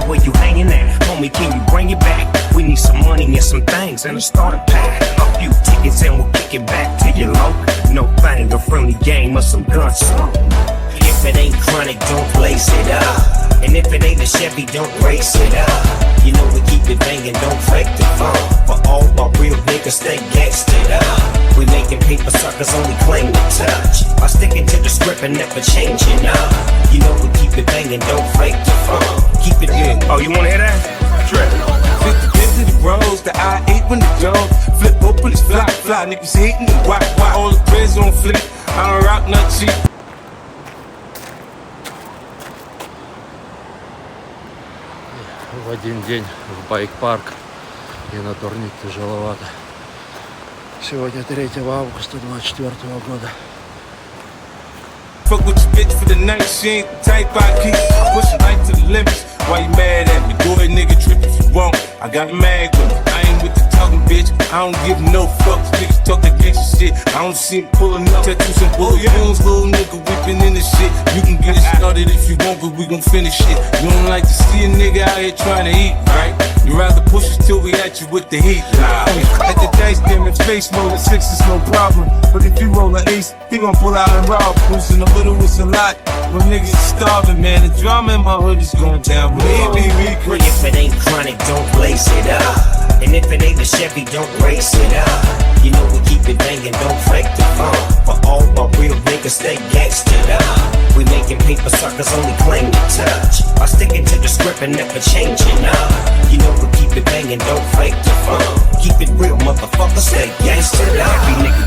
where you hanging at? Homie, can you bring it back? We need some money and some things and a starter pack. A few tickets and we'll kick it back to your local. No thing, a friendly game or some guns. If it ain't chronic, don't lace it up. And if it ain't a Chevy, don't race it up. You know we keep it banging, don't fake the phone. For all my real niggas, stay gangstered up. We making paper suckers only claim to touch. By sticking to the script and never changing up. You know we keep it banging, don't fake the phone. Keep it good. Oh, you wanna hear that? Trip. 50 the rolls, the I-8 when the go. Flip open, it's fly, fly. Niggas hating, why all the prayers on flip. I don't rock nothing cheap. В один день в байк-парк и на турник тяжеловато. Сегодня 3 августа 2024 года. Fuck with your bitch for the night, she ain't the type I keep pushing life to the limits. Why you mad at me? Go ahead, nigga, trip if you want. I got mad with me. I ain't with the talking, bitch. I don't give no fucks. Niggas talk that gangsta shit. I don't see him pulling up. Tattoos and bullet wounds, little nigga whipping in the shit. You can get it started if you want, but we gon' finish it. You don't like to see a nigga out here trying to eat, right? You rather push us till we at you with the heat. At the dice game, if face rolling six is no problem. But if you roll an ace, he gon' pull out and rob. Boosting a little is a lot. When niggas is starving, man, the drama in my hood is going down. But if it ain't chronic, don't lace it up. And if it ain't a Chevy, don't race it up. You know we keep it banging, don't fake the phone. For all my real niggas, stay gangstered up. We making paper suckers only claim to touch. By sticking to the script and never changing up. You know we keep it banging, don't fake the phone. Keep it real, motherfucker, stay gangstered up. Every nigga